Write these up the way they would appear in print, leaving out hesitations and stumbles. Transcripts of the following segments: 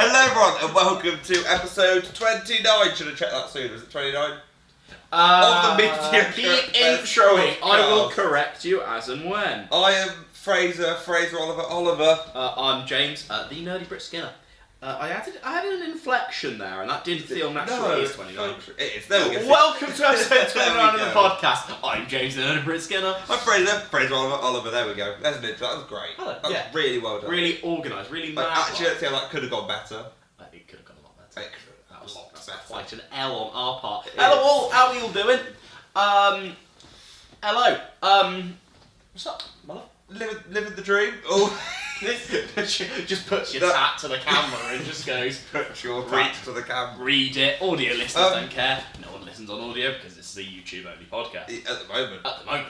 Hello everyone and welcome to episode 29. Should have checked that soon. Was it 29? Of the Mediocre. Keep introing. I will correct you as and when. I am Fraser Oliver. I'm James, the Nerdy Brit Skinner. I added an inflection there, and that didn't feel natural. No, it is 29. It is. There we go. Welcome to episode 29 of the podcast. I'm James, the Nerdy Brit Skinner. I'm Fraser Oliver. There we go. There's an intro. That was great. Hello. That was really well done. Really organised, really mad. Actually, let's see how that could have gone better. It could have gone a lot better. That was quite an L on our part. It Hello is. all, how are you all doing? Hello. What's up, mother? Living the dream. Oh. Just puts your tat to the camera and just goes, Put your tat to the camera. Read it. Audio listeners don't care. No one listens on audio because this is a YouTube only podcast. At the moment.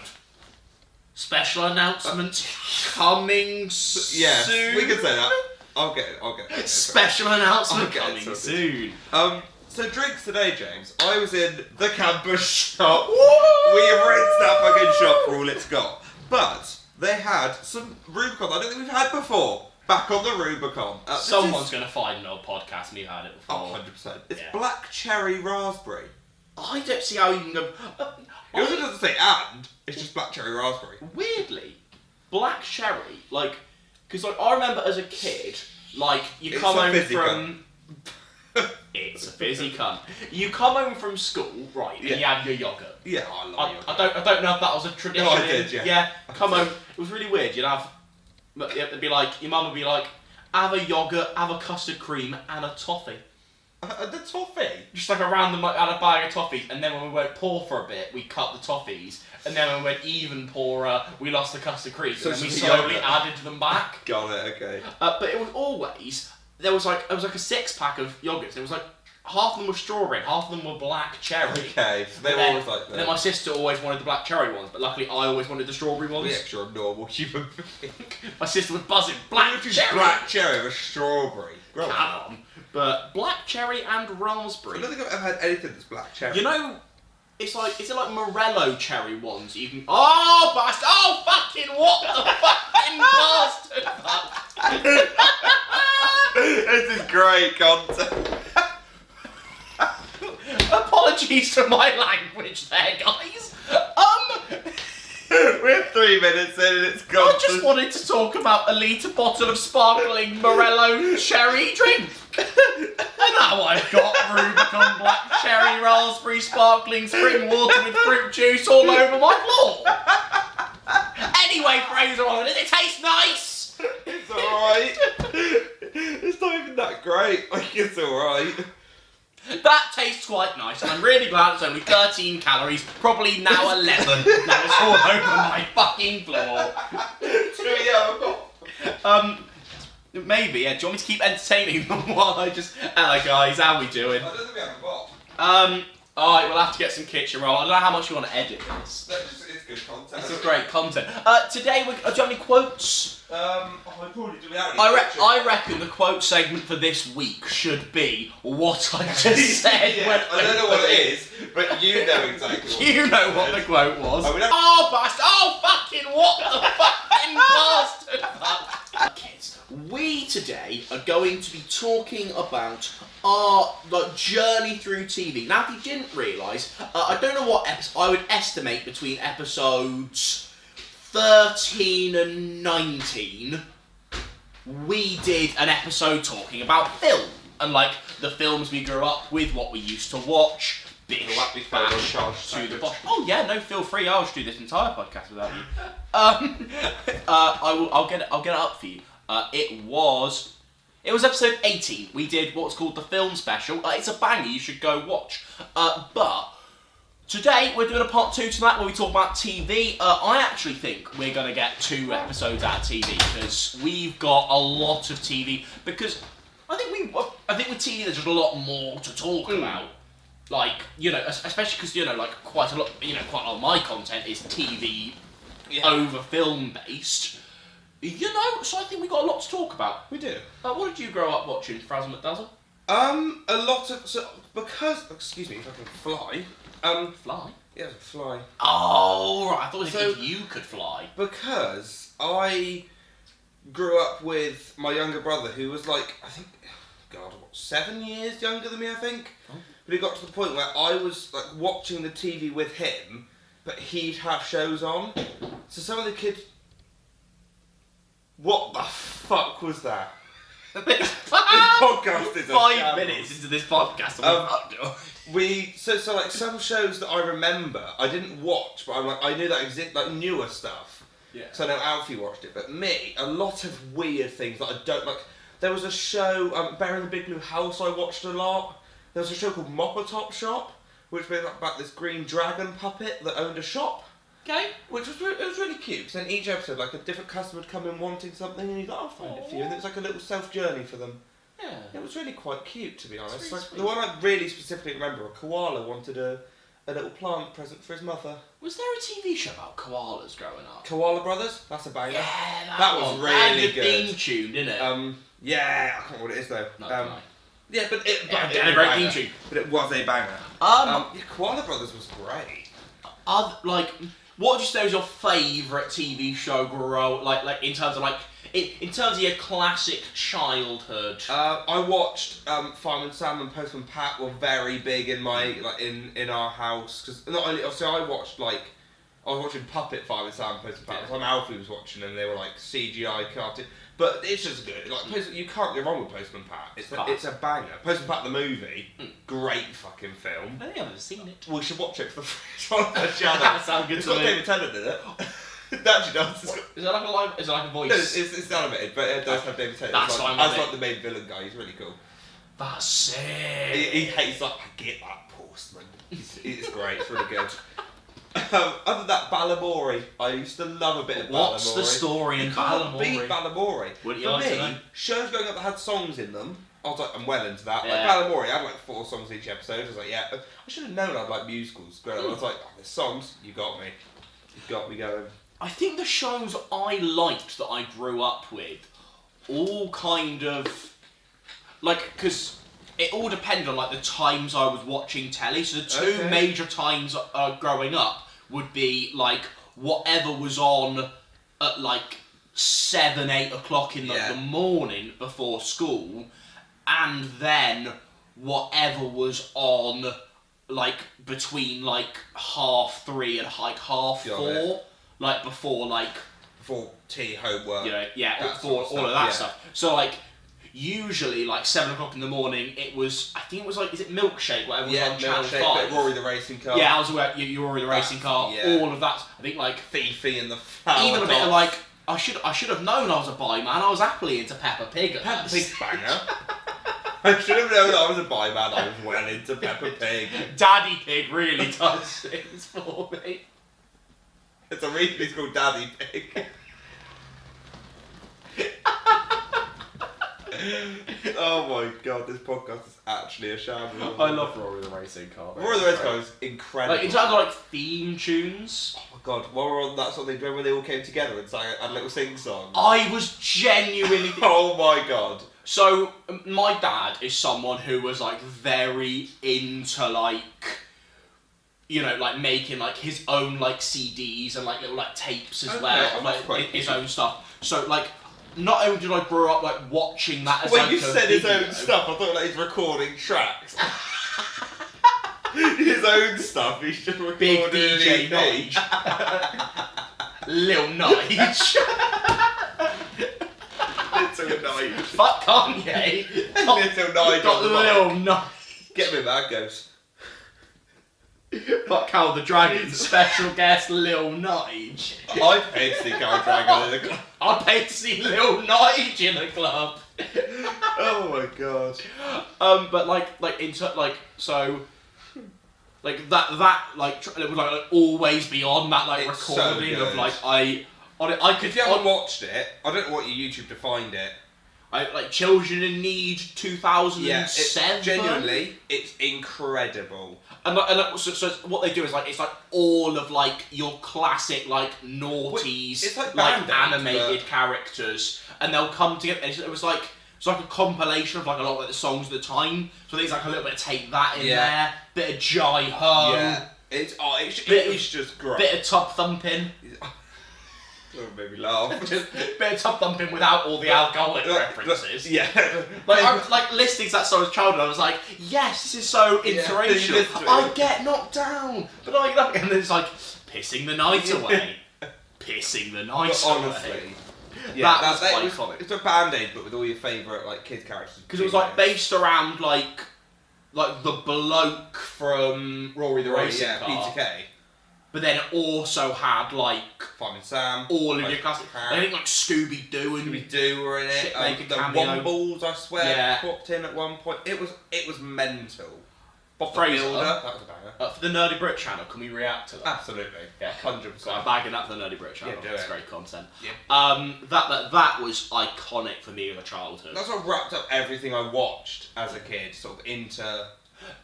Special announcement coming soon. Yes, we can say that. I'll get it. Special announcement coming soon. So drinks today, James. I was in the campus shop. We have rinsed that fucking shop for all it's got. But they had some Rubicon I don't think we've had before. Back on the Rubicon. Someone's going to find an old podcast and you've had it before. Oh, 100%. It's black cherry raspberry. I don't see how you can go... It also doesn't say and. It's just black cherry raspberry. Weirdly, black cherry, because I remember as a kid, you come home from... It's a fizzy cunt. You come home from school, right, and you have your yoghurt. Yeah, I love yogurt. I don't know if that was a tradition. No, I did, yeah. Yeah, come home. It was really weird. It'd be like, your mum would be like, have a yoghurt, have a custard cream, and a toffee. The toffee? Just like a random, had a bag of toffees, and then when we went pour for a bit, we cut the toffees, and then when we went even poorer, we lost the custard cream, So and then we it's slowly yogurt. added them back. Got it, okay. But it was always, it was like a 6-pack of yogurts, and it was like, half of them were strawberry, and half of them were black cherry. Okay, so they were always like that. And then my sister always wanted the black cherry ones, but luckily I always wanted the strawberry ones. The extra normal human being. My sister was buzzing, black cherry! Black cherry with strawberry. Come on. But black cherry and I raspberry. don't think I've ever had anything that's black cherry. You know, is it like Morello Cherry ones? You can. Oh, bastard! Oh, fucking what the fucking bastard! This is great content. Apologies for my language there, guys. We're 3 minutes in and it's gone. I just wanted to talk about a litre bottle of sparkling Morello Cherry drink. And now I've got Rubicon Black Cherry Raspberry Sparkling Spring Water with fruit juice all over my floor. Anyway, Fraser, does it taste nice? It's alright. It's not even that great. It's alright. That tastes quite nice, and I'm really glad it's only 13 calories, probably now 11. Now it's all over my fucking floor. Maybe, yeah. Do you want me to keep entertaining them while I just... Hello guys, how we doing? I don't think we have a box. Alright, we'll have to get some kitchen roll. I don't know how much you want to edit this. It's good content. It's great content. Today, do you have any quotes? I probably do without any I reckon the quote segment for this week should be what I just said. Yeah, I don't know what it is, but you know exactly what You know what the quote was. Oh, bastard! Oh, fucking what the fucking bastard! Kids, we today are going to be talking about our journey through TV. Now, if you didn't realise, I don't know what episode, I would estimate between episodes 13 and 19, we did an episode talking about film. And the films we grew up with, what we used to watch, bish, bash, to the bosh. Oh yeah, no, feel free, I'll just do this entire podcast without you. I'll get it up for you. It was episode 18. We did what's called the film special. It's a banger, you should go watch. But today we're doing a part 2 to that where we talk about TV. I actually think we're going to get 2 episodes out of TV because we've got a lot of TV. Because I think with TV there's just a lot more to talk about. Especially because quite a lot of my content is TV over film based. So I think we got a lot to talk about. We do. What did you grow up watching, Frazzle McDazzle? A lot of excuse me, if I can fly. Fly? Yeah, fly. Oh, right. I thought if you could fly. Because I grew up with my younger brother who was I think God, 7 years younger than me, I think. Oh. But it got to the point where I was like watching the TV with him, but he'd have shows on. So some of the kids. What the fuck was that? This podcast is a 5 shambles. minutes into this podcast. So like some shows that I remember I didn't watch, but I knew that existed, like newer stuff. Yeah. So I know Alfie watched it, but me, a lot of weird things that I don't like. There was a show, Bear in the Big Blue House, I watched a lot. There was a show called Mopper Top Shop, which was about this green dragon puppet that owned a shop. Okay. Which was it was really cute, because then each episode, like a different customer would come in wanting something, and you'd go, I'll find it for you. And it was like a little self-journey for them. Yeah. It was really quite cute, to be honest. Really Like, sweet. the one I really specifically remember, a koala wanted a little plant present for his mother. Was there a TV show about koalas growing up? Koala Brothers? That's a banger. Yeah, That was one. really And good. theme tune, didn't it? Yeah, I can't remember what it is though. No, Yeah, but it Yeah, was and a a great banger. theme tune. But it was a banger. Um, Yeah, Koala Brothers was great. What would you say was your favourite TV show like in terms of in terms of your classic childhood? I watched Fireman Sam and Postman Pat were very big in my in our house, because not only obviously I was watching Puppet Fireman Sam and Postman Pat. Yeah. Time Alfie was watching them, they were like CGI cartoon, but it's just good. Like you can't go wrong with Postman Pat. It's a banger. Postman Pat the movie, great fucking film. I think I've never seen it. We should watch it for the first one on the channel. That sounds good It's to got me. David Tennant in it. It actually does. It's got, Is it like a live? Is it like a voice? no, it's animated, but it does have David Tennant. That's as fine like, with as me. like the main villain guy. He's really cool. That's sick. He hates like, I get that postman. It's great. It's really good. Other than that, Balamori. I used to love a bit of Balamori. What's the story in You can't beat Balamori? Balamori. Wouldn't you For like to me, know? shows going up that had songs in them, I was like, I'm well into that. Yeah. Like Balamori, I had like 4 songs each episode. I was like, yeah. I should have known I'd like musicals growing up. I was like, oh, there's songs. You got me. You got me going. I think the shows I liked that I grew up with all kind of because it all depended on like the times I was watching telly. So the two Okay. major times growing up would be like whatever was on at like 7, 8 o'clock in Yeah. the morning before school, and then whatever was on like between like 3:30 and like Got 4:30. it. Like before, Before tea, homework. that sort before of all of stuff, that yeah. stuff. So like, usually like 7 o'clock in the morning, I think it was like, is it Milkshake? Whatever was on Channel Milkshake, 5. bit of Rory the Racing Car. Yeah, I was aware. You were in the racing car. yeah. All of that. I think like Fifi and the flower even a bit of doll. like I should have known I was a bi man. I was happily into Peppa Pig. At Peppa first. Pig's banger. I should have known I was a bi man. I was well into Peppa Pig. Daddy Pig really does things for me. It's a reason it's called Daddy Pig. Oh my god, this podcast is actually a shambles. I love Rory the racing car. Rory the Racing Car is incredible. Like in terms of like theme tunes. Oh my god, while we're on that sort of thing, remember when they all came together and sang a little sing song? I was genuinely. Oh my god. So, my dad is someone who was, like, very into, like, you know, like, making, like, his own, like, CDs and, like, little, like, tapes as Okay, well, of, that's like, quite his cute. own stuff. So, like, not only did I grow up, like, watching that as, When like, you a said his video, own stuff, I thought like he's recording tracks. His own stuff, he's just recording Big an DJ EP. Nige. Lil Nige. Little Nige. Fuck Kanye. Little Nige Got on the Lil mic. Nige. Get me that goes. Fuck How the Dragon's special guest Lil Nige. I paid to see Carol Dragon in the club. I paid to see Lil Nige in the club. Oh my god. But it would like always be on that like It's so recording of good. like I could If you haven't watched it, I don't know what you YouTube to find it. like Children in Need 2007. Yeah, genuinely, it's incredible. So what they do is like it's like all of like your classic like noughties It's like like Band-Aid, animated characters, and they'll come together. It was like it's like a compilation of like a lot of like, the songs of the time. So there's like a little bit of Take That in Yeah. there, bit of Jai Ho, Yeah. It's Bit of- just great. bit of Top Thumping. That made me laugh. Just a bit of tub thumping without all the alcoholic references. Yeah. Like listening to that song as a child, I was like, yes, this is so inspirational. I get knocked down, but and then it's like pissing the night away. Pissing the night away. Honestly. Yeah, that was iconic. It's a Band-Aid, but with all your favourite like kid characters. Because it was like based around like the bloke from Rory the Racing Car. Peter Kay. But then it also had like Finding Sam. all of your classic. I think like Scooby Doo and Scooby-Doo were in it. Shit make a the cameo. Wombles, I swear, popped in at one point. It was mental. Bob Fraser. Builder, that was a banger. For the Nerdy Brit channel, can we react to that? Absolutely. Yeah, 100%. So I'm bagging that for the Nerdy Brit channel. Yeah, do It's it. great content. Yeah. That was iconic for me as a childhood. That's what wrapped up everything I watched as a kid, sort of into...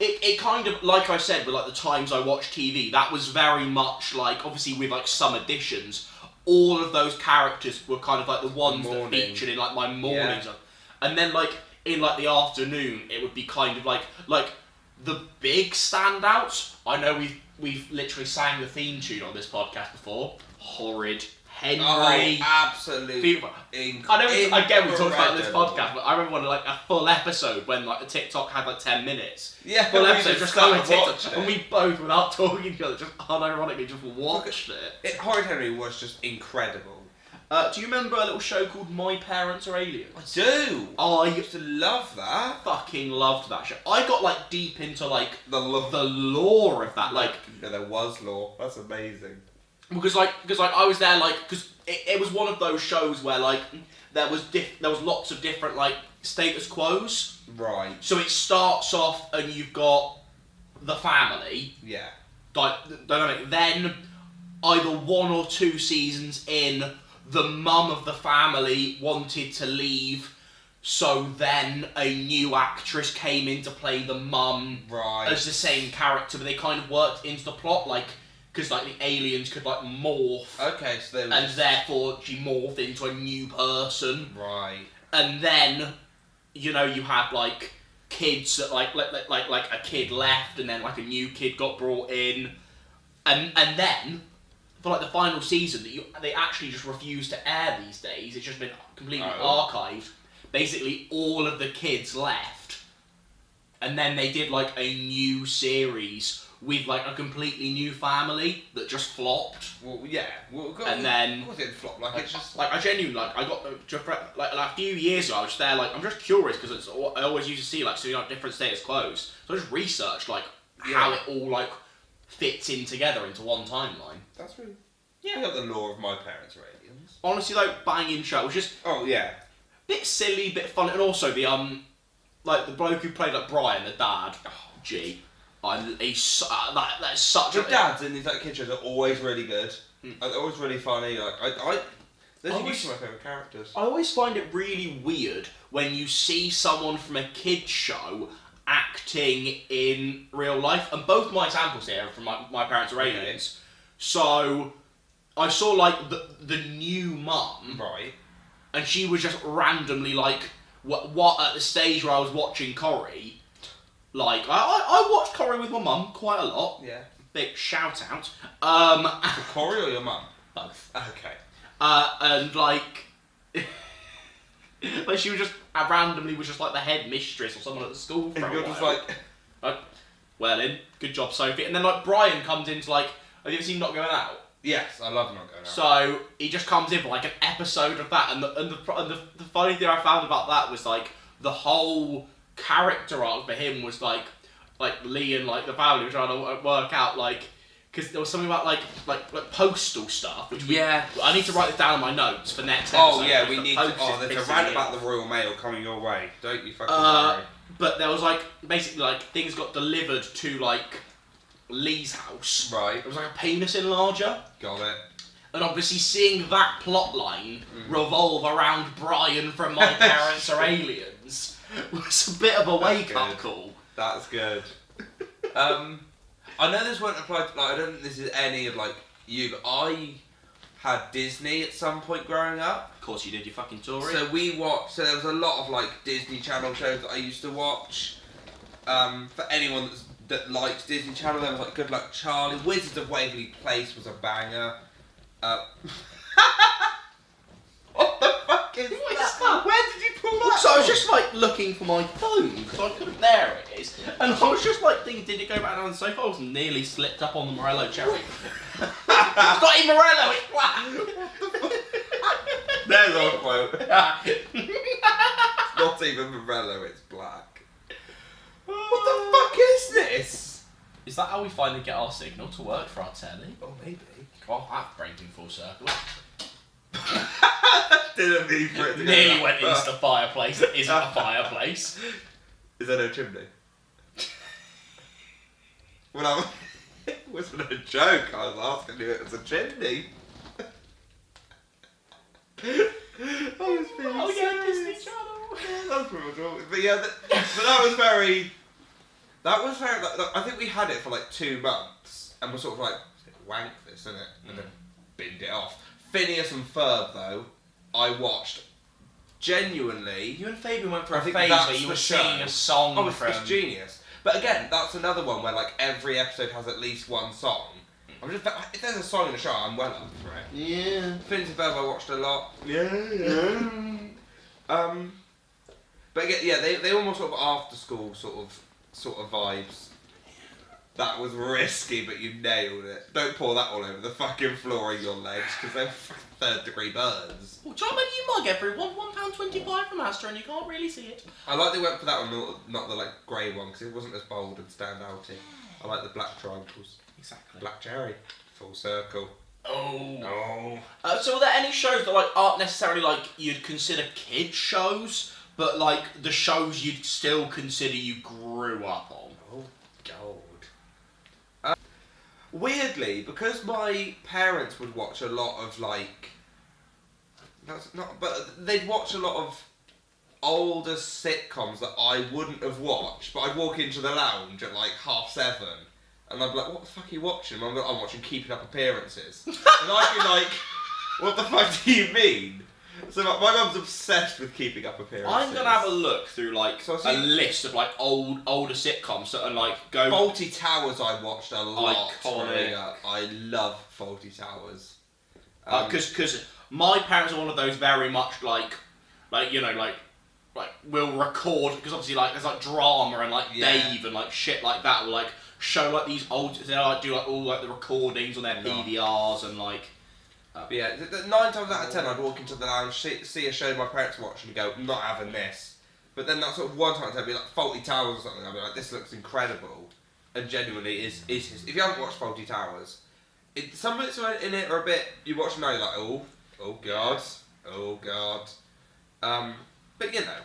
It kind of, like I said, with like the times I watched TV, that was very much like, obviously with like some additions, all of those characters were kind of like the ones that featured in like my mornings. Yeah. And then like in like the afternoon, it would be kind of like the big standouts. I know we've literally sang the theme tune on this podcast before. Horrid Henry. Oh, absolutely. I know, again, we talked about this podcast, but I remember when like a full episode when like the TikTok had like 10 minutes. Yeah, full episode just going TikTok, it. and we both, without talking to each other, just unironically just watched it. Horrid Henry was just incredible. Do you remember a little show called My Parents Are Aliens? I do. I used to love that. Fucking loved that show. I got like deep into like the lore of that. Like, yeah, there was lore. That's amazing. Because I was there because it was one of those shows where like there was lots of different like status quos. Right. So it starts off and you've got the family. Yeah. Dynamic. Then either 1 or 2 seasons in, the mum of the family wanted to leave, so then a new actress came in to play the mum as the same character, but they kind of worked into the plot like. Because like the aliens could like morph, okay, so they were therefore she morphed into a new person, right? And then, you had like kids that like a kid left, and then like a new kid got brought in, and then for like the final season that they actually just refuse to air these days. It's just been completely archived. Basically, all of the kids left, and then they did like a new series with like a completely new family that just flopped. Well, yeah. And then of course it flopped. Like it's just like I genuinely I got like a few years ago. I was just there like I'm just curious because I always used to see like different status quos. So I just researched like how it all like fits in together into one timeline. That's really I got the lore of My Parents Are Aliens. Honestly though, banging show. It was just bit silly, bit fun, and also the like the bloke who played like Brian, the dad. That's such the dads in these like kid shows are always really good. They're always really funny. Like those are usually my favourite characters. I always find it really weird when you see someone from a kids show acting in real life, and both my examples here are from my Parents Are Aliens. So I saw like the new mum, right, and she was just randomly like what at the stage where I was watching Corrie. Like, I watched Corrie with my mum quite a lot. Yeah. Big shout out. For Corrie or your mum? Both. Okay. And like, like she was just randomly was just like the head mistress or someone at the school for and a you're while. Just like, well in, good job Sophie. And then like Brian comes into like, have you ever seen Not Going Out? yes, I love Not Going Out. So he just comes in for like an episode of that, and the funny thing I found about that was like the whole character arc for him was like Lee and like the family were trying to work out like because there was something about like postal stuff which I need to write this down in my notes for next episode. Oh yeah, we need to. There's a rant about the Royal Mail coming your way. Don't you fucking worry. But there was like basically like things got delivered to like Lee's house. Right. It was like a penis enlarger. Got it. And obviously seeing that plot line revolve around Brian from My Parents Are Aliens was a bit of a wake-up call. That's good. I know this won't apply to, like, I don't think this is any of, like, you, but I had Disney at some point growing up. Of course you did, you fucking Tory. So there was a lot of, like, Disney Channel shows that I used to watch. For anyone that likes Disney Channel, there was, like, Good Luck Charlie. Wizards of Waverly Place was a banger. Where did you pull that So I was from? just like looking for my phone because I couldn't. There it is, and I was just like thinking, did it go back down the sofa? I was nearly slipped up on the Morello Cherry. It's not even Morello, it's black. There's our quote. It's not even Morello, it's black. What the fuck is this? Is that how we finally get our signal to work for our telly? Oh, maybe. Well, that brings in full circle. Didn't mean for it to go Nearly that went far. into the fireplace that isn't a fireplace. Is that a chimney? Well, it wasn't a joke. I was asking you if it was a chimney. I was being Oh yeah, Disney serious. Channel. That's pretty much all. But yeah, but that was very. That was very. I think we had it for like 2 months, and we're sort of like, wank this, isn't it? And then binned it off. Phineas and Ferb, though, I watched genuinely. You and Fabian went for I a think phase that's where you the were show. singing a song Oh, from. it's genius. But again, that's another one where like every episode has at least one song. I'm just if there's a song in the show, I'm well up for it. Yeah. Phineas and Ferb I watched a lot. But again, yeah, they almost sort of after school sort of vibes. That was risky, but you nailed it. Don't pour that all over the fucking floor of your legs, because they're 3rd-degree burns. Well, try making you mug everyone. £1.25 from Astra, and you can't really see it. I like they went for that one, not the like grey one, because it wasn't as bold and standouty. I like the black triangles. Exactly. Black cherry. Full circle. Oh. So are there any shows that like aren't necessarily like you'd consider kid shows, but like the shows you'd still consider you grew up on? Oh, gold. Weirdly, because my parents would watch a lot of like, that's not, but they'd watch a lot of older sitcoms that I wouldn't have watched, but I'd walk into the lounge at like 7:30, and I'd be like, what the fuck are you watching? I'm watching Keeping Up Appearances. And I'd be like, what the fuck do you mean? So my mum's obsessed with Keeping Up Appearances. I'm gonna have a look through like So a list of like older sitcoms that are like go. Fawlty Towers I watched a lot growing Iconic. up. I love Fawlty Towers. Because my parents are one of those very much like you know like will record because obviously like there's like drama and like Yeah. Dave and like shit like that will like show like these old they like do like all like the recordings on their PVRs and like. But yeah, 9 times out of 10 I'd walk into the lounge, see a show my parents watch and go, I'm not having this. But then that sort of 1 time I'd be like, Fawlty Towers or something, I'd be like, this looks incredible. And genuinely is his. If you haven't watched Fawlty Towers, some bits in it are a bit, you watch them now, you're like, oh god. But you know.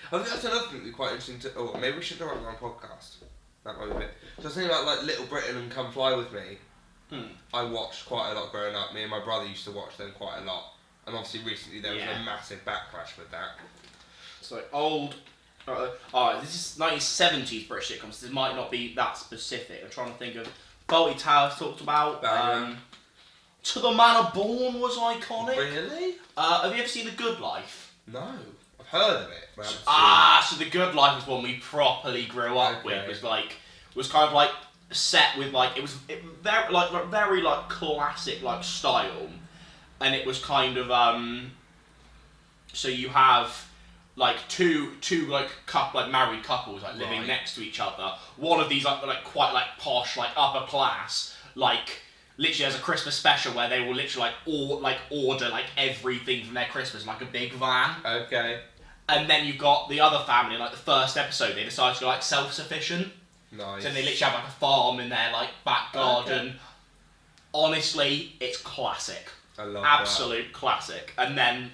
I think that's another thing that'd be quite interesting to, maybe we should do it on our podcast. That might be a bit. So I was thinking about like Little Britain and Come Fly With Me. I watched quite a lot growing up. Me and my brother used to watch them quite a lot. And obviously recently there was a massive backlash with that. So old. This is 1970s British sitcoms. This might not be that specific. I'm trying to think of. Fawlty Towers talked about. To the Manor Born was iconic. Really? Have you ever seen The Good Life? No. I've heard of it. But I haven't So The Good Life was one we properly grew up with. Was kind of like set with like very like classic like style, and it was kind of so you have like two like married couples like living next to each other. One of these like quite like posh like upper class like literally has a Christmas special where they will literally order like everything from their Christmas in like a big van. Okay. And then you've got the other family, like the first episode, they decide to go like self-sufficient. Nice. So they literally have like a farm in their like back garden. Okay. Honestly, it's classic. I love Absolute classic. And then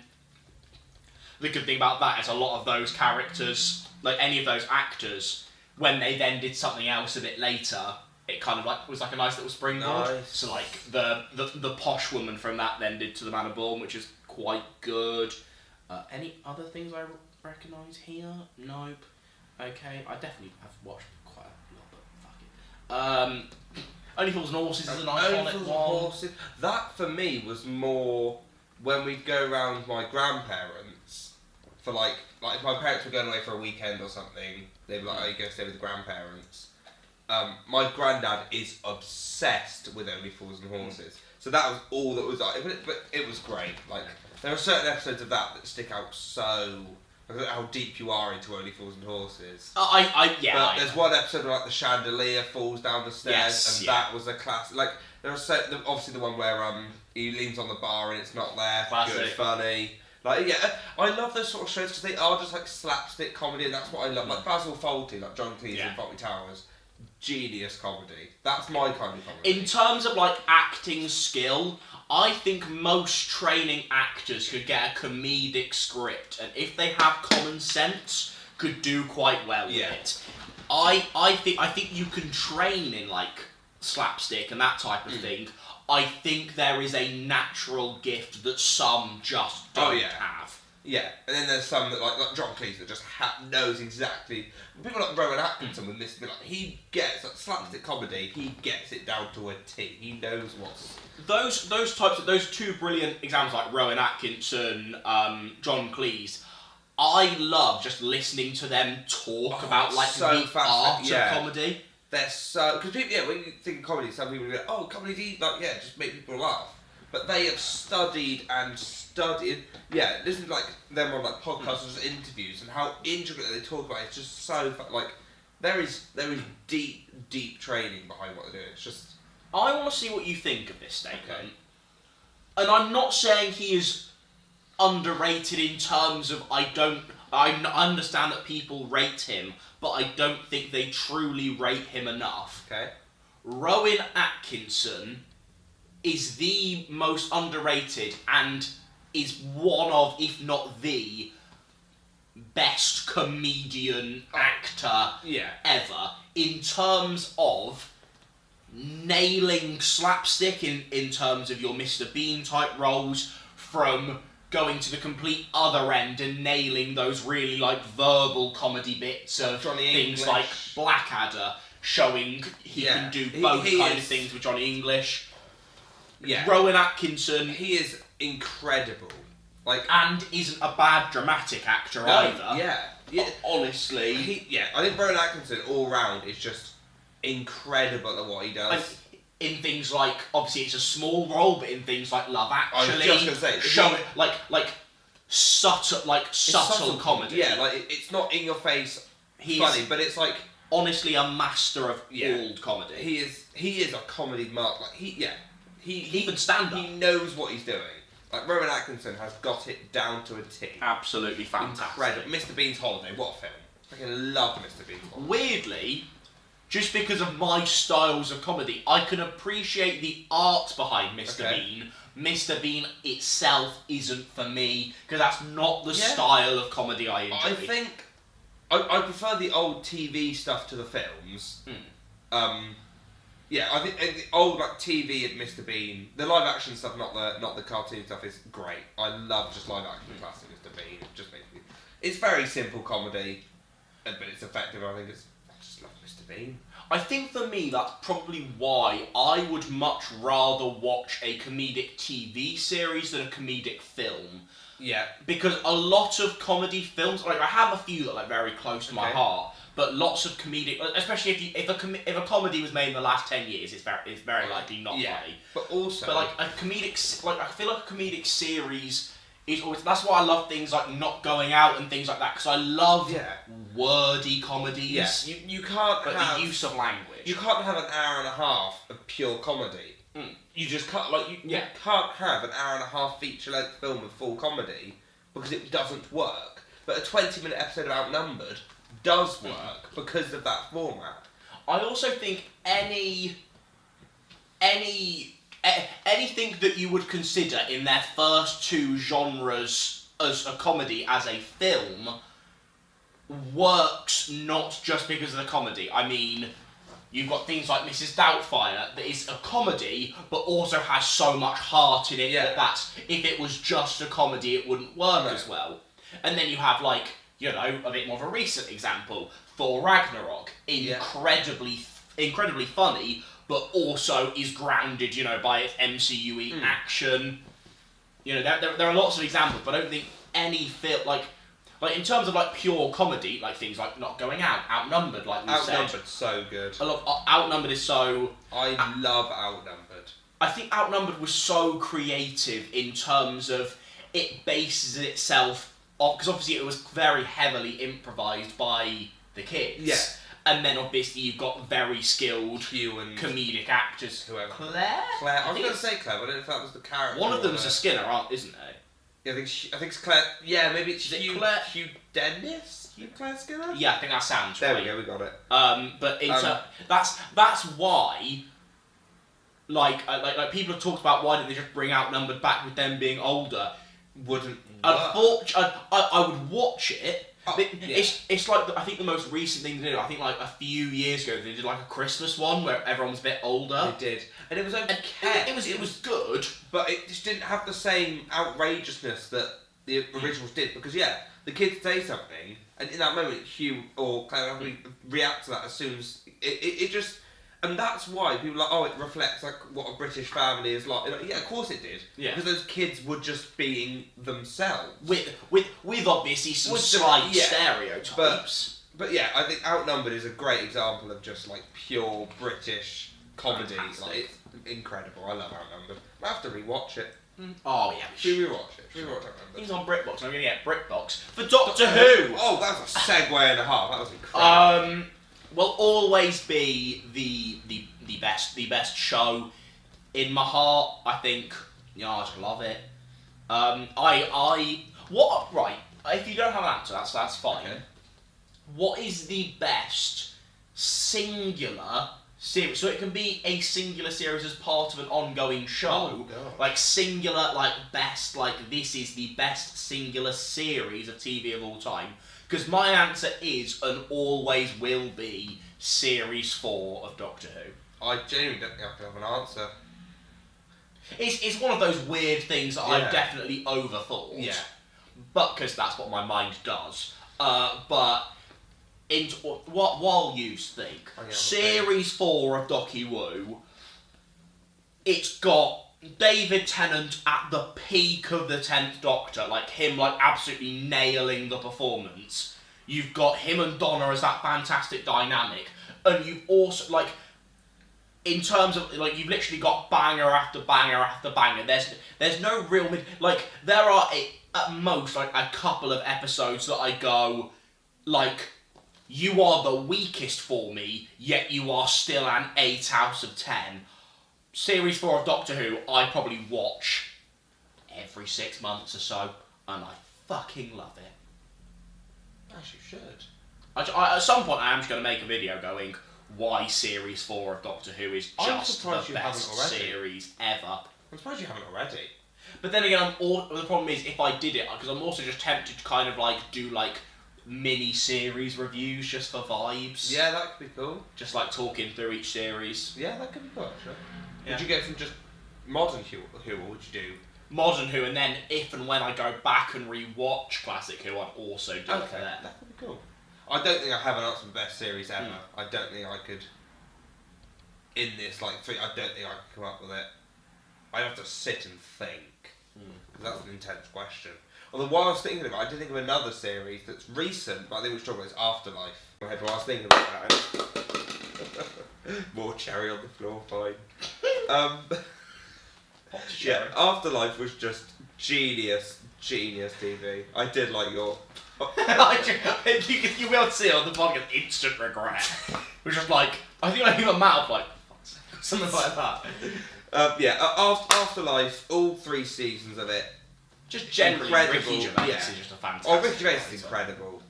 the good thing about that is a lot of those characters, like any of those actors, when they then did something else a bit later, it kind of like was like a nice little springboard. Nice. So like the posh woman from that then did To the Manor Born, which is quite good. Any other things I recognise here? Nope. Okay, I definitely have watched quite a lot, but fuck it. Only Fools and Horses is an iconic one. That for me was more when we'd go around my grandparents for like if my parents were going away for a weekend or something, they'd be like, oh, you go stay with the grandparents. My granddad is obsessed with Only Fools and Horses. So that was all that was like, but it was great. Like there are certain episodes of that stick out so. I don't know how deep you are into Only Fools and Horses. But there's one episode where like the chandelier falls down the stairs, that was a classic. Like there are obviously the one where he leans on the bar and it's not there. Classic. Good, funny. Like I love those sort of shows because they are just like slapstick comedy, and that's what I love. Like Basil Fawlty, like John Cleese in Fawlty Towers, genius comedy. That's my kind of comedy. In terms of like acting skill, I think most training actors could get a comedic script, and if they have common sense, could do quite well with it. I think you can train in like slapstick and that type of thing. I think there is a natural gift that some just don't have. Yeah, and then there's some that like John Cleese that just knows exactly. People like Rowan Atkinson with this, like he gets like slapstick comedy. He gets it down to a T. He knows what's. Those two brilliant examples like Rowan Atkinson, John Cleese. I love just listening to them talk about like so the art of comedy. They're so because people when you think of comedy, some people go, "Oh, comedy, like just make people laugh." But they have studied and studied. Yeah, listen to like them on like podcasts or just interviews and how intricately they talk about it. It's just so fun. Like there is deep training behind what they're doing. It's just. I want to see what you think of this statement. Okay. And I'm not saying he is underrated in terms of I understand that people rate him, but I don't think they truly rate him enough. Okay. Rowan Atkinson is the most underrated and is one of, if not the best comedian actor ever in terms of nailing slapstick in terms of your Mr. Bean type roles, from going to the complete other end and nailing those really like verbal comedy bits of things like Blackadder, showing he can do both kind of things with Johnny English. Yeah. Rowan Atkinson. He is incredible. And isn't a bad dramatic actor either. Yeah. Honestly. I think Rowan Atkinson all round is just incredible at what he does. In things like, obviously it's a small role, but in things like Love Actually, I was just gonna say, showing subtle comedy. Yeah, it's not in your face funny, but it's like honestly a master of old comedy. He is a comedy mark. Like he can stand up. He knows what he's doing. Like Rowan Atkinson has got it down to a T. Absolutely fantastic. Incredible. Mr. Bean's Holiday, what a film. I fucking love Mr. Bean's Holiday. Weirdly, just because of my styles of comedy, I can appreciate the art behind Mr. Bean. Mr. Bean itself isn't for me, because that's not the style of comedy I enjoy. I think I prefer the old TV stuff to the films. I think the old like TV and Mr. Bean, the live action stuff, not the cartoon stuff, is great. I love just live action classic Mr. Bean. It just makes me. It's very simple comedy, but it's effective. I just love Mr. Bean. I think for me that's probably why I would much rather watch a comedic TV series than a comedic film. Yeah. Because a lot of comedy films, like I have a few that are like very close to my heart, but lots of comedic, especially if a comedy was made in the last 10 years, it's very likely not funny. But also, but like a comedic, I feel like a comedic series is always. That's why I love things like Not Going Out and things like that, because I love wordy comedies. Yeah. You can't have the use of language. You can't have an hour and a half of pure comedy. You just can't you can't have an hour and a half feature-length film of full comedy because it doesn't work. But a 20-minute episode of Outnumbered does work because of that format. I also think anything that you would consider in their first two genres as a comedy as a film works not just because of the comedy. I mean, you've got things like Mrs. Doubtfire that is a comedy but also has so much heart in it that if it was just a comedy it wouldn't work as well. And then you have like, a bit more of a recent example, Thor Ragnarok, incredibly funny, but also is grounded, by its MCU action. There are lots of examples, but I don't think any film like in terms of like pure comedy, like things like Not Going Out, Outnumbered, like we said. Outnumbered, so good. I love Outnumbered is so. I love Outnumbered. I think Outnumbered was so creative in terms of it bases itself off, because obviously it was very heavily improvised by the kids. Yeah. And then obviously you've got very skilled Hugh and comedic actors. whoever. Claire? I was going to say Claire, but I don't know if that was the character. One of them's a Skinner, isn't they? Yeah, I think it's Claire. Yeah, maybe it's Is it Hugh. Claire? Hugh Dennis. Hugh Claire Skinner. Yeah, I think that sounds There right. we go. We got it. But that's why. Like people have talked about why didn't they just bring Outnumbered back with them being older. Wouldn't. Unfortunately, I would watch it. Oh, But yeah. it's like I think the most recent thing they did. I think like a few years ago they did like a Christmas one where everyone was a bit older. They did, and it was okay. And it was good. But it just didn't have the same outrageousness that the originals did. Because the kids say something, and in that moment Hugh or Claire react to that as soon as it just. And that's why people are like, oh, it reflects like what a British family is like. Yeah, of course it did. Yeah. Because those kids were just being themselves. With obviously some With slight yeah. stereotypes. But yeah, I think Outnumbered is a great example of just like pure British comedy. Fantastic. Like it's incredible. I love Outnumbered. I have to rewatch it. Oh yeah. Should we watch it? Should we watch Outnumbered? He's on BritBox. I'm gonna get BritBox for Doctor Who. Oh, that was a segue and a half. That was incredible. Will always be the best show in my heart. I think. I just love it. Right? If you don't have an answer, that's fine. Okay. What is the best singular series? So it can be a singular series as part of an ongoing show. Oh, God. Like singular, like best, like this is the best singular series of TV of all time. Because my answer is and always will be Series 4 of Doctor Who. I genuinely don't think I can have an answer. It's one of those weird things that I've definitely overthought. Yeah. But because that's what my mind does. But while you think, Series 4 of Doctor Who, it's got David Tennant at the peak of the 10th Doctor, like him like absolutely nailing the performance. You've got him and Donna as that fantastic dynamic, and you've also like, in terms of like, you've literally got banger after banger after banger. There's no real like there are at most like a couple of episodes that I go like, you are the weakest for me, yet you are still an 8 out of 10. Series 4 of Doctor Who, I probably watch every 6 months or so, and I fucking love it. As you should. At some point, I am just going to make a video going why Series 4 of Doctor Who is I'm just surprised the you haven't best already. series ever. I'm surprised you haven't already. But then again, the problem is if I did it, because I'm also just tempted to kind of like do like mini-series reviews just for vibes. Yeah, that could be cool. Just like talking through each series. Yeah, that could be cool actually. Yeah. Would you get from just modern Who, or would you do? Modern Who, and then if and when I go back and re-watch Classic Who, I'd also do it for that. That could be cool. I don't think I have an answer for the best series ever. I don't think I could. In this, like, I don't think I could come up with it. I'd have to sit and think. Because that's an intense question. Although while I was thinking about it, I did think of another series that's recent, but I think we should talk about is Afterlife. In my head while I was thinking about that. More cherry on the floor, fine. Yeah, Afterlife was just genius TV. I did like your... You'll be able to see it on the podcast, instant regret. Which was like, I think I even mouth like, something like that. Afterlife, all 3 seasons of it. Just generally, incredible. Ricky Gervais Yeah. is just a fantastic. Oh, Ricky Gervais is writer. incredible.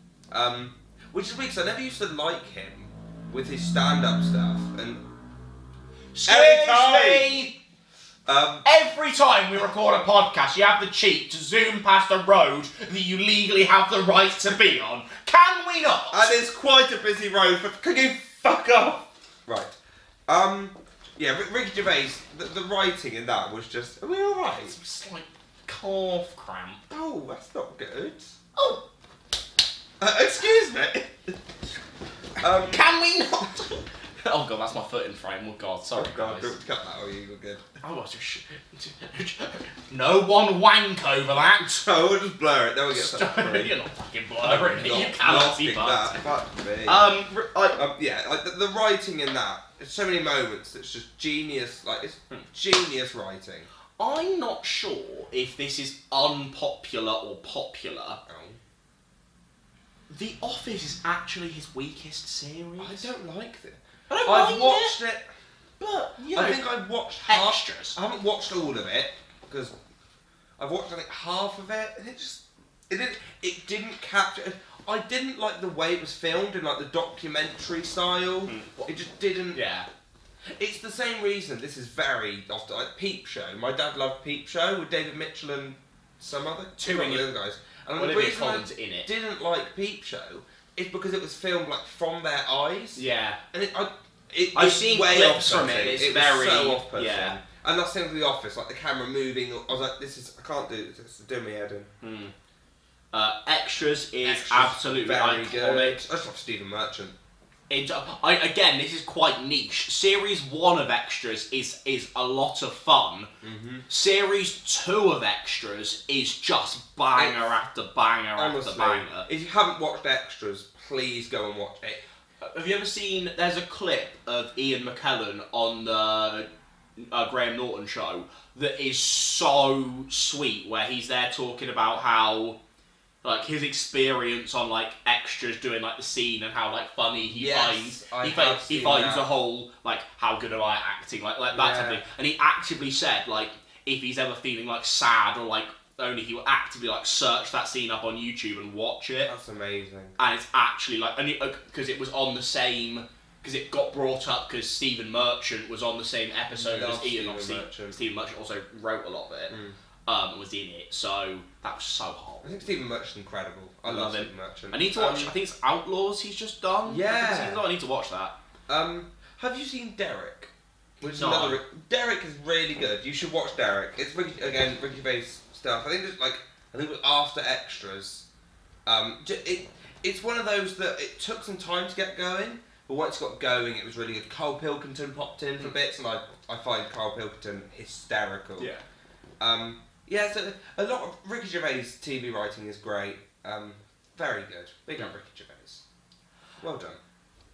Which is weird, because I never used to like him with his stand-up stuff. And Excuse me! Every time we record a podcast, you have the cheek to zoom past a road that you legally have the right to be on. Can we not? And it's quite a busy road. Can you fuck off? Right. Ricky Gervais. The writing in that was just. Are we all right? It's just like calf cramp. Oh, that's not good. Oh, Excuse me. can we not? Oh god, that's my foot in frame. Oh god, sorry God, guys. don't cut that or you were good. I was just no one wank over that. So we'll just blur it, then we'll get something. You're not fucking blurring it. You cannot be that. fucked. Fuck me. Yeah, like the writing in that, there's so many moments that's just genius, like it's genius writing. I'm not sure if this is unpopular or popular. Oh. The Office is actually his weakest series. I don't like this. I've watched it, but you know, I think I've watched extras. I haven't watched all of it because I've watched I think half of it, and it didn't capture. I didn't like the way it was filmed in like the documentary style. It just didn't. Yeah. It's the same reason. This is very often like Peep Show. My dad loved Peep Show with David Mitchell and some other other guys. And the reason I didn't like Peep Show is because it was filmed like from their eyes. Yeah. And I've seen clips from it. It's very so off-putting. Yeah. And that's the thing with The Office, like the camera moving. I was like, I can't do this. It's doing me head in. Extras is absolutely very iconic. good. I just love Stephen Merchant. Again, this is quite niche. Series 1 of Extras is a lot of fun. Mm-hmm. Series 2 of Extras is just banger after banger after banger. If you haven't watched Extras, please go and watch it. Have you ever seen? There's a clip of Ian McKellen on the Graham Norton show that is so sweet, where he's there talking about how. Like his experience on like Extras doing like the scene and how like funny he finds the whole like how good am I at acting like that type of thing, and he actively said like if he's ever feeling like sad or like only he will actively like search that scene up on YouTube and watch it. That's amazing. And it's actually like because it was on the same because it got brought up because Stephen Merchant was on the same episode as Ian. Obviously, Stephen Merchant also wrote a lot of it. Was in it, so that was so hot. I think Stephen Merchant's incredible. I love Stephen Merchant. I need to watch. I think it's Outlaws he's just done. Yeah. I need to watch that. Have you seen Derek? Which is No. Derek is really good. You should watch Derek. It's Ricky Gervais stuff. I think it was after Extras. It's one of those that it took some time to get going, but once it got going, it was really good. Carl Pilkington popped in for bits, and I find Carl Pilkington hysterical. Yeah. So a lot of Ricky Gervais' TV writing is great. Very good. Big up Ricky Gervais. Well done.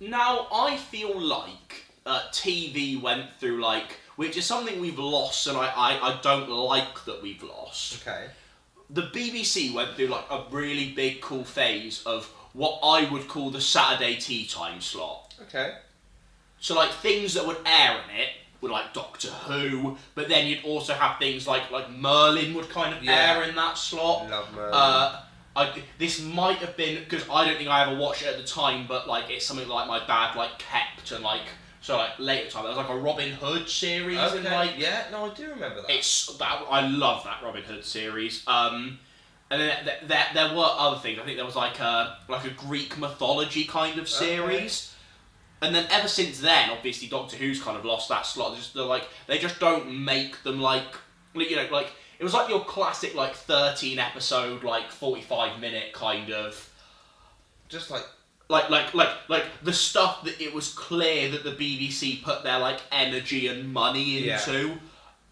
Now, I feel like TV went through, like, which is something we've lost, and I don't like that we've lost. Okay. The BBC went through, like, a really big, cool phase of what I would call the Saturday tea time slot. Okay. So, like, things that would air in it were like Doctor Who, but then you'd also have things like Merlin would kind of air in that slot. Love Merlin. This might have been because I don't think I ever watched it at the time, but like it's something like my dad like kept and like so like later time there was like a Robin Hood series and like I do remember that. I love that Robin Hood series. And then there were other things. I think there was like a Greek mythology kind of series. And then ever since then, obviously Doctor Who's kind of lost that slot. They just don't make them like it was like your classic like 13 episode like 45-minute kind of just like the stuff that it was clear that the BBC put their like energy and money into,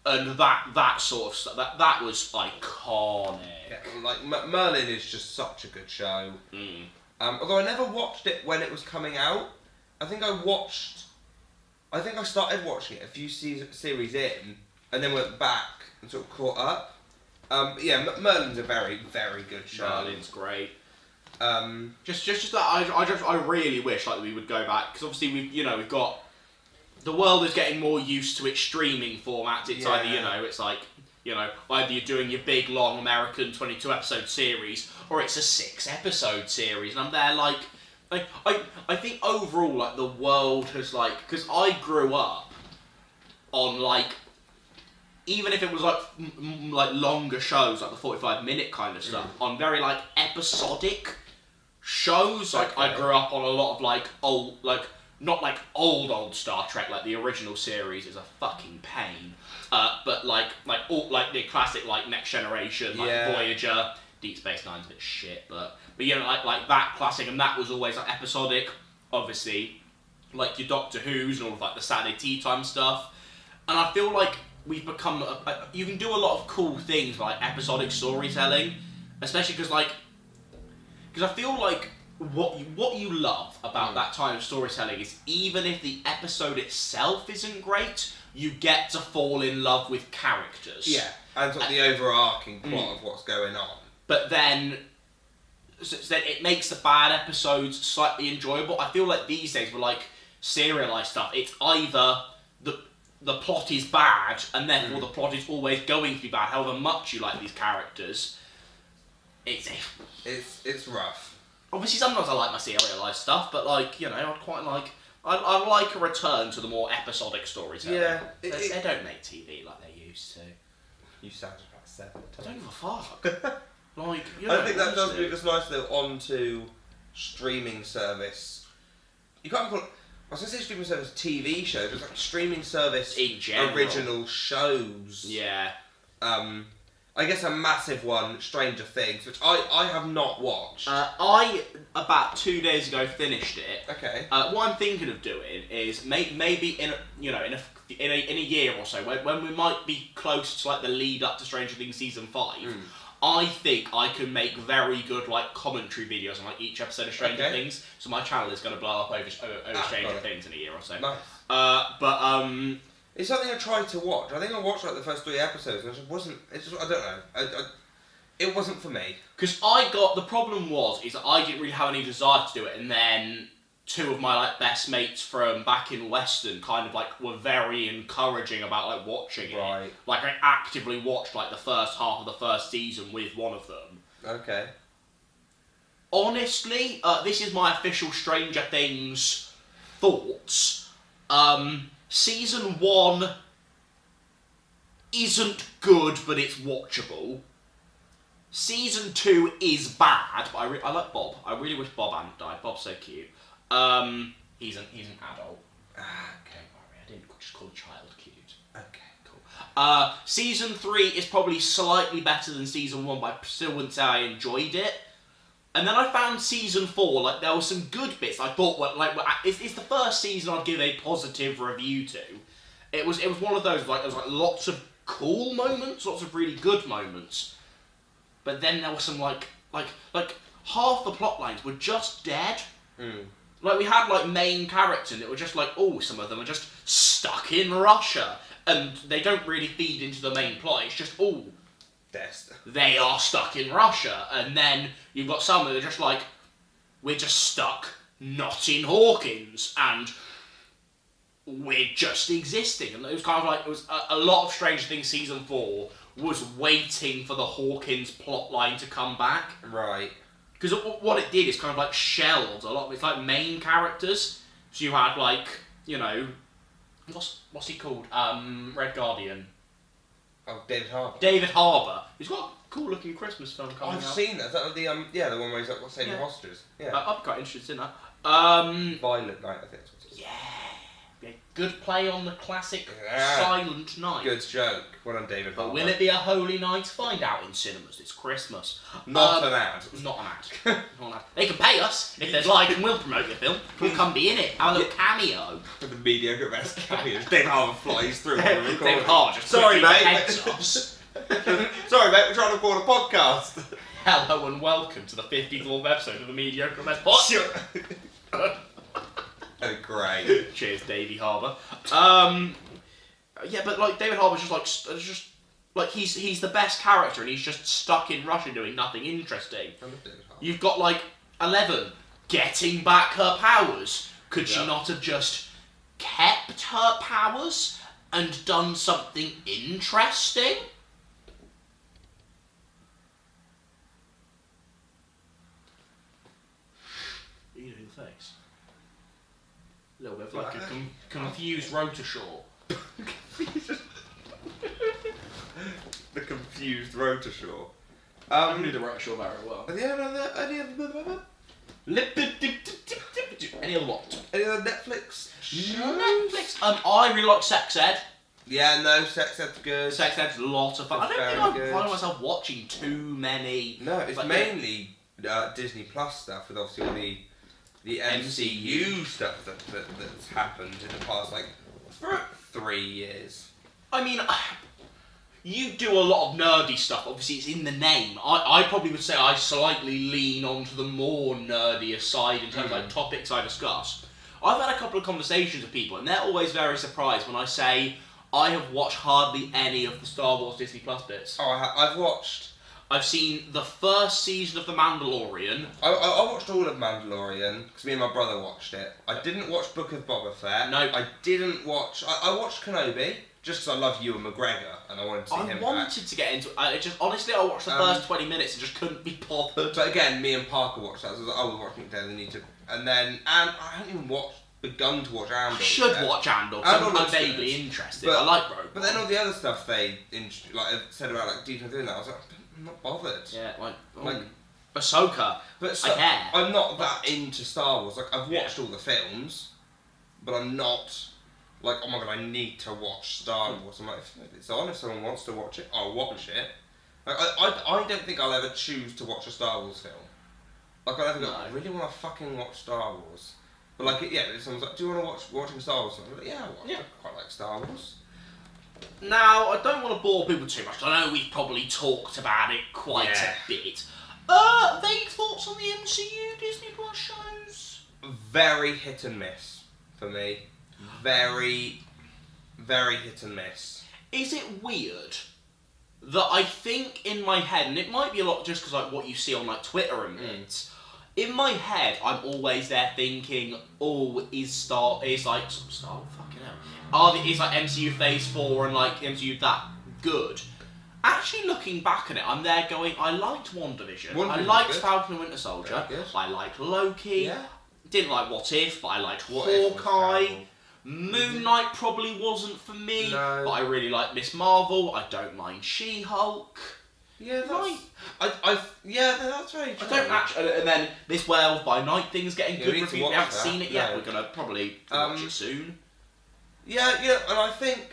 and that sort of stuff that was iconic. Yeah, like Merlin is just such a good show. Although I never watched it when it was coming out. I think I started watching it a few series in, and then went back and sort of caught up. Merlin's a very, very good show. Merlin's great. Just that I really wish like we would go back because obviously we've got the world is getting more used to its streaming formats. It's either it's like either you're doing your big long American 22 episode series or it's a 6 episode series, and I'm there like. I think overall, like, the world has, like... Because I grew up on, like... Even if it was, like, longer shows, like the 45-minute kind of stuff, on very, like, episodic shows. Like, I grew up on a lot of, like, old... Like, not, like, old Star Trek, like, the original series is a fucking pain. But, like the classic, like, Next Generation, like, Voyager... Deep Space Nine's a bit shit, but like that classic, and that was always like episodic. Obviously, like your Doctor Who's and all of like the Saturday tea time stuff. And I feel like we've become you can do a lot of cool things like episodic storytelling, especially because I feel like what you love about that kind of storytelling is even if the episode itself isn't great, you get to fall in love with characters. Yeah, and sort of the overarching plot of what's going on. But then it makes the bad episodes slightly enjoyable. I feel like these days with like serialized stuff, it's either the plot is bad and therefore the plot is always going to be bad, however much you like these characters. It's rough. Obviously sometimes I like my serialized stuff, but like, you know, I'd like a return to the more episodic storytelling. Yeah. They don't make TV like they used to. You sounded about 7 I times. don't give a fuck. Like, you I know, think that does honestly. move us nicely onto streaming service. You can't call it... I was going to say streaming service TV shows, it's like streaming service In general. original shows. Yeah. I guess a massive one, Stranger Things, which I have not watched. I about 2 days ago finished it. Okay. What I'm thinking of doing is maybe in a year or so when we might be close to like the lead up to Stranger Things season 5. I think I can make very good like commentary videos on like each episode of Stranger Things. So my channel is going to blow up over Stranger Things in a year or so. Nice. It's something I tried to watch. I think I watched like the first 3 episodes and it just wasn't... I don't know. It wasn't for me. Because the problem is that I didn't really have any desire to do it, and then 2 of my like best mates from back in Weston kind of like were very encouraging about like watching it. Right. Like I actively watched like the first half of the first season with one of them. Okay. Honestly, this is my official Stranger Things thoughts. Season 1 isn't good, but it's watchable. Season 2 is bad, but I like Bob. I really wish Bob hadn't died. Bob's so cute. He's an adult. Okay. I didn't just call a child cute. Okay. Cool. Season 3 is probably slightly better than Season 1, but I still wouldn't say I enjoyed it. And then I found Season 4, like, there were some good bits I thought were, like, it's the first season I'd give a positive review to. It was one of those, like, there was, like, lots of cool moments, lots of really good moments. But then there were some, like half the plot lines were just dead. Like, we had, like, main characters, and it were just like, oh, some of them are just stuck in Russia. And they don't really feed into the main plot, it's just, oh, they are stuck in Russia. And then you've got some that are just like, we're just stuck not in Hawkins, and we're just existing. And it was kind of like, it was a lot of Stranger Things Season 4 was waiting for the Hawkins plotline to come back. Right. Because what it did is kind of like shelved a lot of its like main characters. So you had like, you know, what's he called? Red Guardian. Oh, David Harbour. David Harbour. He's got a cool looking Christmas film coming out. I've seen that. Is that the the one where he's like saving hostages? Yeah. I'd be quite interested in that. Violent Night, I think that's what it is. Yeah. Good play on the classic Yeah. Silent Night. Good joke. Well done, David Harbour. But will it be a holy night? Find out in cinemas. It's Christmas. Not an ad. Not an ad. Not an ad. They can pay us if they'd like, and we'll promote your film. We'll come be in it. Have a little cameo. For the mediocre best cameos. David Harbour flies through. David Harbour just Sorry, quickly mate. heads us. Sorry, mate. We're trying to record a podcast. Hello and welcome to the 54th episode of the Mediocre Best Podcast. Oh, great. Cheers, Davey Harbour. Yeah, but like David Harbour's just like he's the best character, and he's just stuck in Russia doing nothing interesting. I love David Harbour. You've got like 11 getting back her powers. Could she not have just kept her powers and done something interesting? What are you doing face? A little bit of like a confused Rotashaw. The confused Rotashaw. I knew the Rotashaw very well. Any Any other what? other Netflix shows? Netflix. I really like Sex Ed. Yeah, no, Sex Ed's good. Sex Ed's a lot of fun. I It's don't think very I good. find myself watching too many. No, it's But mainly Disney Plus stuff with obviously all the the MCU stuff that's happened in the past, like, 3 years. I mean, you do a lot of nerdy stuff. Obviously, it's in the name. I probably would say I slightly lean onto the more nerdier side in terms of like topics I discuss. I've had a couple of conversations with people, and they're always very surprised when I say I have watched hardly any of the Star Wars Disney Plus bits. Oh, I've watched... I've seen the first season of The Mandalorian. I watched all of Mandalorian, because me and my brother watched it. I didn't watch Book of Boba Fett. No. I didn't watch... I watched Kenobi, just because I love Ewan McGregor, and I wanted to see him I wanted to get into it. Honestly, I watched the first 20 minutes and just couldn't be bothered. But again, me and Parker watched that, so I was like, oh, we're watching it together, we need to... And I haven't even begun to watch Andor. I should watch Andor, because I'm vaguely interested. I like Rogue. But then all the other stuff they said about like Deep doing that, I was like, I'm not bothered. Yeah, like Ahsoka. But I care. I'm not that into Star Wars. Like I've watched all the films, but I'm not like, oh my god, I need to watch Star Wars. I'm like, if it's on, if someone wants to watch it, I'll watch it. Like I don't think I'll ever choose to watch a Star Wars film. Like I never go, I really want to fucking watch Star Wars. But like, if someone's like, do you want to watch Star Wars? I'm like, yeah, I quite like Star Wars. Now, I don't want to bore people too much. I know we've probably talked about it quite a bit. Vague thoughts on the MCU Disney Plus shows? Very hit and miss for me. Very, very hit and miss. Is it weird that I think in my head, and it might be a lot just because like what you see on like Twitter and bits, in my head I'm always there thinking, oh, is like MCU Phase 4 and like MCU that good? Actually looking back at it, I'm there going, I liked WandaVision, I liked Falcon and Winter Soldier, I liked Loki, didn't like What If, but I liked Hawkeye. Moon Knight probably wasn't for me, but I really like Miss Marvel. I don't mind She-Hulk. Yeah, that's very true. I don't actually, and then this Werewolf by Night thing's getting good reviews. We haven't seen it yet. No. We're gonna probably watch it soon. Yeah, and I think.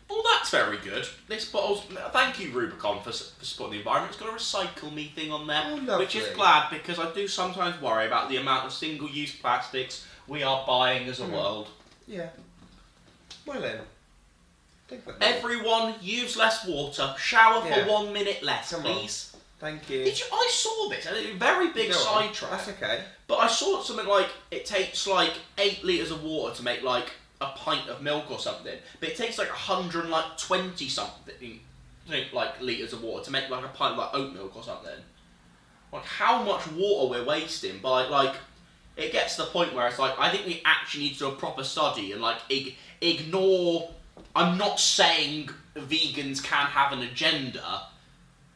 Well, that's very good. This bottle's. Thank you, Rubicon, for supporting the environment. It's got a recycle me thing on there, which is glad because I do sometimes worry about the amount of single-use plastics we are buying as a world. Yeah. Well then. Everyone, use less water. Shower for 1 minute less, please. Thank you. I saw this, and it's a very big sidetrack. That's okay. But I saw something like it takes like 8 litres of water to make like a pint of milk or something. But it takes like 120 something like litres of water to make like a pint of like oat milk or something. Like how much water we're wasting by like. It gets to the point where it's like, I think we actually need to do a proper study and like ignore... I'm not saying vegans can have an agenda.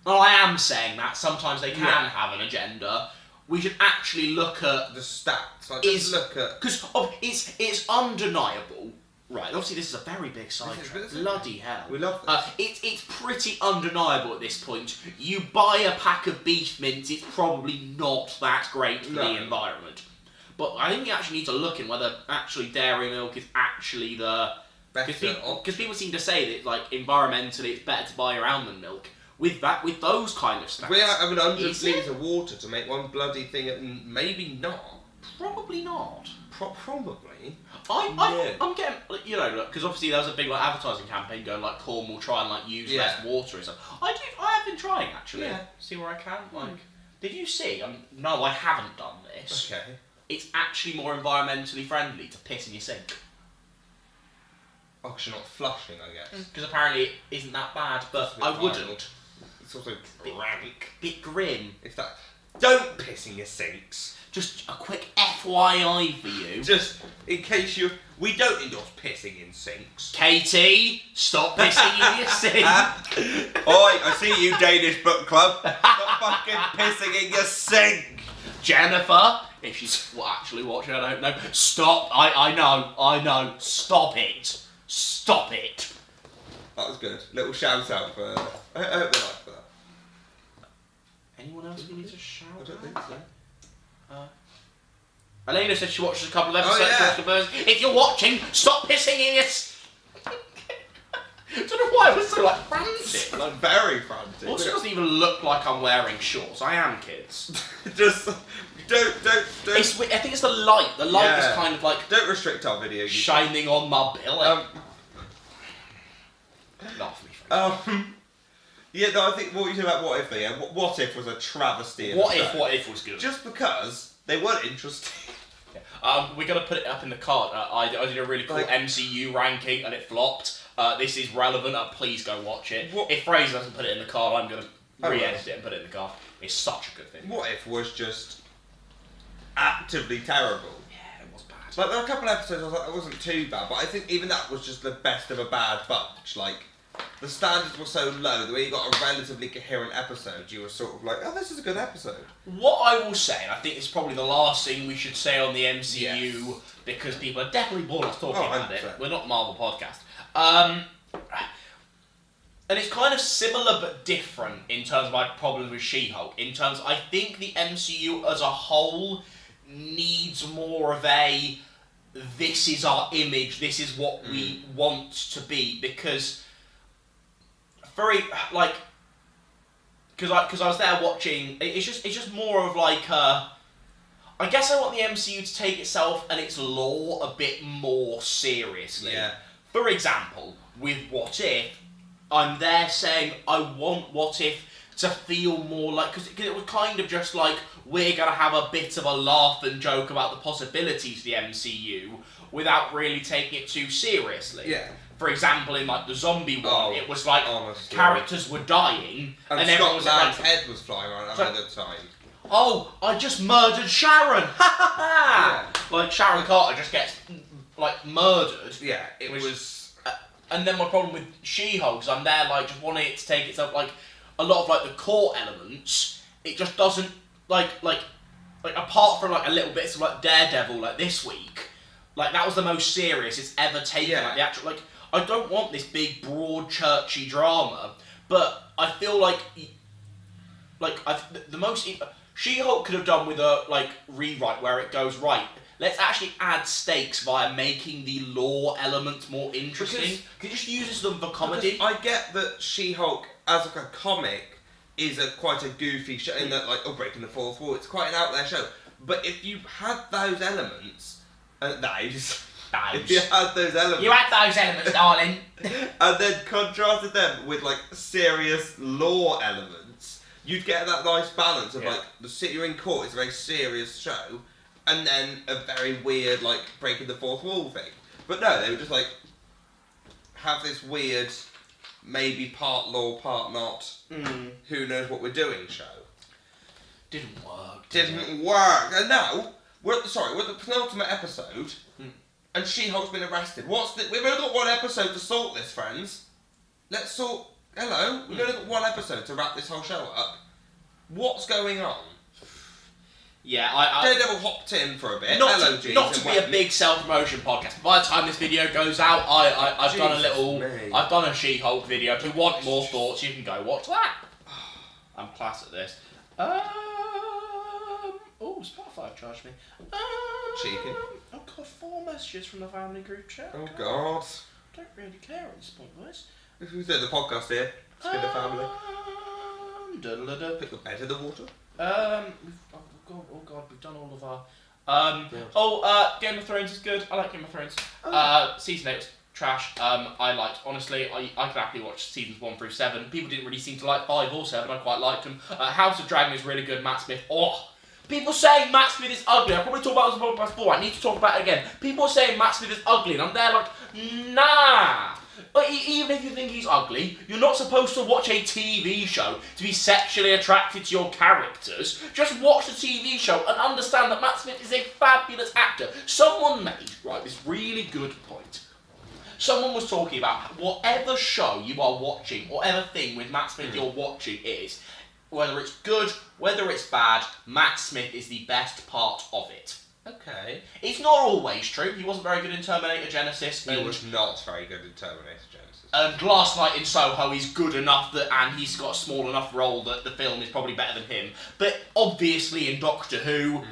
Well, I am saying that. Sometimes they can have an agenda. We should actually look at... the stats. Like, just look at... Because it's undeniable. Right, obviously this is a very big sidetrack. Bloody hell. We love this. It's pretty undeniable at this point. You buy a pack of beef mince, it's probably not that great for the environment. But I think you actually need to look in whether actually dairy milk is actually the... Because people seem to say that like environmentally it's better to buy your almond milk. With those kind of stats... We are having 100 litres of water to make one bloody thing, and maybe not. Probably not. Probably. I'm getting... look, because obviously there was a big like advertising campaign going like Cornwall try and like use less water and stuff. I have been trying actually. Yeah. See where I can. Like, did you see? No, I haven't done this. Okay. It's actually more environmentally friendly to piss in your sink. Oh, because you're not flushing, I guess. Because apparently it isn't that bad, but I wouldn't. It's also rank. Bit grim. Don't piss in your sinks. Just a quick FYI for you. Just in case we don't endorse pissing in sinks. Katie, stop pissing in your sink. Oi, I see you, Danish book club. Stop fucking pissing in your sink. Jennifer, if she's actually watching, I don't know. Stop. I know. Stop it. Stop it. That was good. Little shout out for... I hope they like that. Anyone else we need to shout out? I don't think so. Elena said she watches a couple of episodes. If you're watching, stop pissing in your... I don't know why I was so like frantic. Like very frantic. Also, it doesn't even look like I'm wearing shorts. I am, kids. Just Don't. I think it's the light. The light is kind of like don't restrict our video. Shining on my belly. Not for me. Yeah, no, I think what you said about What If, yeah, What If was a travesty. What If was good. Just because they weren't interesting. We're going to put it up in the card. I did a really cool MCU ranking and it flopped. This is relevant. Please go watch it. If Fraser doesn't put it in the card, I'm going to re-edit it and put it in the card. It's such a good thing. What If was just actively terrible. Yeah, it was bad. Like, there were a couple of episodes I was like, it wasn't too bad, but I think even that was just the best of a bad bunch. Like, the standards were so low that when you got a relatively coherent episode, you were sort of like, oh, this is a good episode. What I will say, and I think it's probably the last thing we should say on the MCU, because people are definitely bored of us talking about it. We're not a Marvel podcast. And it's kind of similar but different in terms of my problems with She-Hulk. In terms, I think the MCU as a whole needs more of a, this is our image, this is what we want to be, because because I was there watching, it's just more of like I guess I want the MCU to take itself and its lore a bit more seriously. Yeah. For example, with What If, I'm there saying I want What If to feel more like, because it was kind of just like, we're going to have a bit of a laugh and joke about the possibilities of the MCU without really taking it too seriously. Yeah. For example, in like the zombie one, it was like honestly. Characters were dying and everyone was Scott like, Lang's head was flying around at the time. oh, I just murdered Sharon! Ha ha ha! Like Sharon Carter just gets like murdered. Yeah, it was. And then my problem with She-Hulk is I'm there like just wanting it to take itself like a lot of like the core elements. It just doesn't like apart from like a little bit of like Daredevil like this week, like that was the most serious it's ever taken. Yeah. Like the actual like I don't want this big broad churchy drama, but I feel like the most She-Hulk could have done with a like rewrite where it goes right. Let's actually add stakes via making the lore element more interesting. Can you just use them for comedy? I get that She-Hulk as like a comic is quite a goofy show in that breaking the fourth wall. It's quite an out there show. But if you had those elements, if you had those elements, you had those elements, darling, and then contrasted them with like serious lore elements, you'd get that nice balance of like the You're in Court is a very serious show, and then a very weird like breaking the fourth wall thing. But no, they would just like have this weird, maybe part lore, part not. Who knows what we're doing show. Didn't work. Didn't work. And now we're at the penultimate episode, and She-Hulk's been arrested. We've only got one episode to sort this, friends. Let's sort. Hello, we've only got one episode to wrap this whole show up. What's going on? Yeah, Daredevil hopped in for a bit. Not to be a big self-promotion podcast. By the time this video goes out, I've done a She-Hulk video. If you want more thoughts, you can go watch that. I'm class at this. Spotify charged me. Cheeky. I've got 4 messages from the family group chat. Oh God. I don't really care at this point, guys. Who's doing the podcast here? It's been the family. Pick the bed in the water. Oh God, we've done all of our. Game of Thrones is good. I like Game of Thrones. Season 8 was trash. I liked, honestly, I could happily watch seasons 1 through 7. People didn't really seem to like 5 or 7. I quite liked them. House of Dragon is really good. Matt Smith. People saying Matt Smith is ugly. I probably talked about this on the podcast before. I need to talk about it again. People are saying Matt Smith is ugly, and I'm there like, nah. But even if you think he's ugly, you're not supposed to watch a TV show to be sexually attracted to your characters. Just watch the TV show and understand that Matt Smith is a fabulous actor. Someone made, this really good point. Someone was talking about whatever show you are watching, whatever thing with Matt Smith you're watching is, whether it's good, whether it's bad, Matt Smith is the best part of it. Okay. It's not always true. He wasn't very good in Terminator Genesis. He was not very good in Terminator Genesis. And Last Night in Soho is good enough and he's got a small enough role that the film is probably better than him. But obviously in Doctor Who,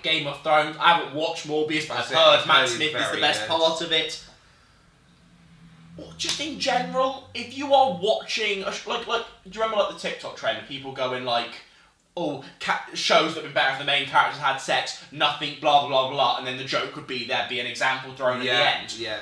Game of Thrones, I haven't watched Morbius, but I've heard Matt Smith is the best part of it. Just in general, if you are watching, do you remember the TikTok trend of people going shows that would be better if the main characters had sex, nothing, blah, blah, blah, blah, and then the joke would be there'd be an example thrown at the end. Yeah.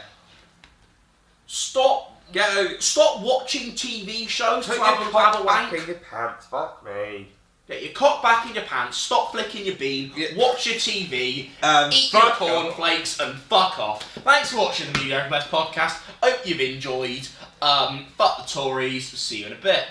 Stop watching TV shows Put to your have a cock wank. back in your pants, fuck me. Get your cock back in your pants, stop flicking your bean, watch your TV, eat your cornflakes, and fuck off. Thanks for watching the Mediocre podcast. Hope you've enjoyed. Fuck the Tories. See you in a bit.